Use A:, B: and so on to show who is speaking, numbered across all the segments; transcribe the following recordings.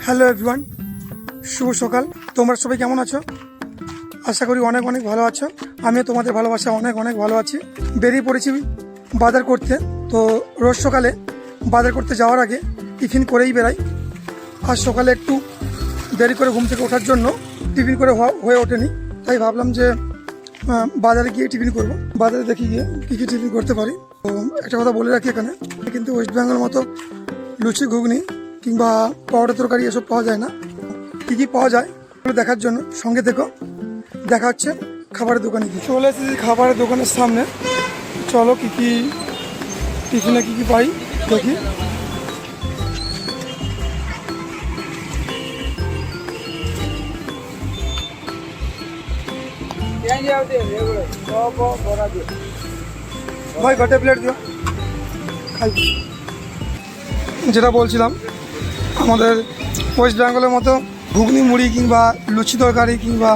A: Hello everyone, শুভ সকাল। তোমরা সবাই কেমন আছো? আশা করি অনেক অনেক ভালো আছো। আমিও তোমাদের ভালোবাসা অনেক অনেক ভালো আছি। বেরিয়ে পড়েছি বাজার করতে। তো রোজ সকালে বাজার করতে যাওয়ার আগে টিফিন করেই বেরাই। আজ সকালে একটু দেরি করে ঘুম থেকে ওঠার জন্য টিফিন করে হয়ে ওঠেনি, তাই ভাবলাম যে বাজারে গিয়ে টিফিন করব। বাজারে দেখি গিয়ে কী কী টিফিন করতে পারি। তো একটা কথা বলে রাখি, এখানে কিন্তু ওয়েস্ট বেঙ্গল মতো লুচি ঘুগনি কিংবা পাউডার তরকারি এসব পাওয়া যায় না। কী কী পাওয়া যায় দেখার জন্য সঙ্গে দেখো। দেখা হচ্ছে খাবারের দোকানে গিয়ে। চলে এসেছি খাবারের দোকানের সামনে। চলো কী কী টিফিনে কী কী পাই দেখি। ভাই ঘটে প্লেট দিও, খাই। যেটা বলছিলাম, আমাদের ওয়েস্ট বেঙ্গলের মতো ঘুগনি মুড়ি কিংবা লুচি তরকারি কিংবা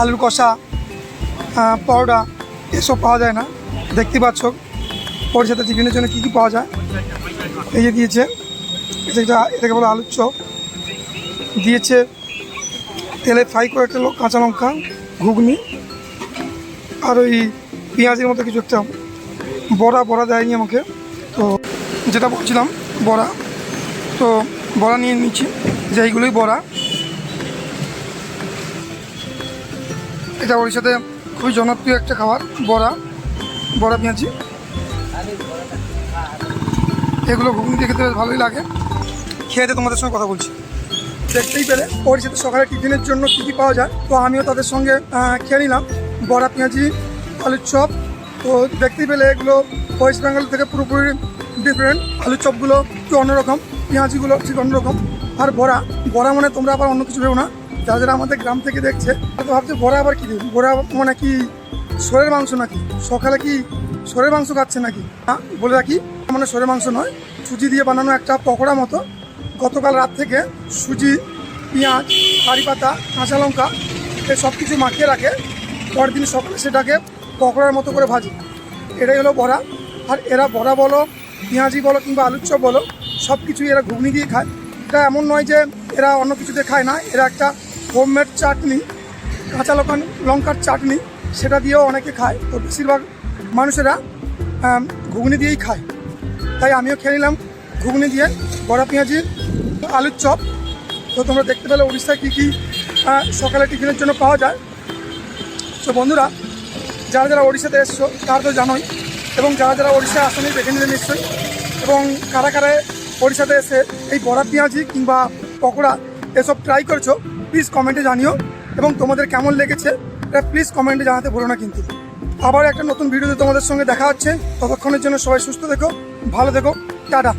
A: আলুর কষা, পাউডার এসব পাওয়া যায় না। দেখতে পাচ্ছ ওর সাথে টিফিনের জন্য কী কী পাওয়া যায়। এই যে দিয়েছে এটাকে বলে আলুর চপ, দিয়েছে তেলে ফ্রাই করে একটা কাঁচা লঙ্কা, ঘুগনি, আর ওই পেঁয়াজের মতো কিছু একটা বড়া দেয়নি আমাকে। তো যেটা বলছিলাম বড়া, তো বড়া নিয়ে নিচ্ছি, যে এইগুলোই বড়া। এটা ওড়িশাতে খুবই জনপ্রিয় একটা খাবার, বড়া পেঁয়াজি। এগুলো ঘুগনি দিয়ে খেতে ভালোই লাগে। খেয়ে তোমাদের সঙ্গে কথা বলছি। দেখতেই পেলে ওড়িশাতে সকালে টিফিনের জন্য কী কী পাওয়া যায়। তো আমিও তাদের সঙ্গে খেয়ে নিলাম বড়া পেঁয়াজি, আলুর চপ। তো দেখতেই পেলে এগুলো ওয়েস্ট বেঙ্গল থেকে পুরোপুরি ডিফারেন্ট। আলুর চপগুলো একটু অন্যরকম, পেঁয়াজিগুলো ঠিক অন্যরকম। আর বড়া মানে তোমরা আবার অন্য কিছু ভেবো না। যারা যারা আমাদের গ্রাম থেকে দেখছে তো ভাবছে বড়া আবার কী দেবে, বড়া মানে কি শোরের মাংস নাকি? সকালে কি শোরের মাংস খাচ্ছে নাকি? হ্যাঁ, বলে রাখি, মানে শোরের মাংস নয়, সুজি দিয়ে বানানো একটা পকোড়া মতো। গতকাল রাত থেকে সুজি, পেঁয়াজ, কারি পাতা, কাঁচা লঙ্কা এই সব কিছু মাখিয়ে রাখে, পরের দিন সকালে সেটাকে পকোড়ার মতো করে ভাজি। এটাই হলো বড়া। আর এরা বড়া বলো, পেঁয়াজি বলো কিংবা আলুর চপ বলো, সব কিছুই এরা ঘুগনি দিয়ে খায়। এটা এমন নয় যে এরা অন্য কিছুতে খায় না। এরা একটা হোমমেড চাটনি, কাঁচা লঙ্কার চাটনি, সেটা দিয়েও অনেকে খায়। তো বেশিরভাগ মানুষেরা ঘুগনি দিয়েই খায়, তাই আমিও খেয়ে নিলাম ঘুগনি দিয়ে বড়া পেঁয়াজি আলুর চপ। তো তোমরা দেখতে পেলে উড়িষ্যায় কী কী সকালে টিফিনের জন্য পাওয়া যায়। তো বন্ধুরা, যারা যারা ওড়িশাতে এসছো তারা তো জানোই, এবং যারা যারা ওড়িশায় আসেনি দেখে নিলে নিশ্চয়ই। এবং কারা কারা ওড়িশাতে এসে এই বড়া পেঁয়াজি কিংবা পকোড়া এসব ট্রাই করেছো, প্লিজ কমেন্টে জানিও। এবং তোমাদের কেমন লেগেছে এটা প্লিজ কমেন্টে জানাতে ভুলো না কিন্তু। আবার একটা নতুন ভিডিওতে তোমাদের সঙ্গে দেখা হচ্ছে। ততক্ষণের জন্য সবাই সুস্থ থেকো, ভালো থেকো, টাটা।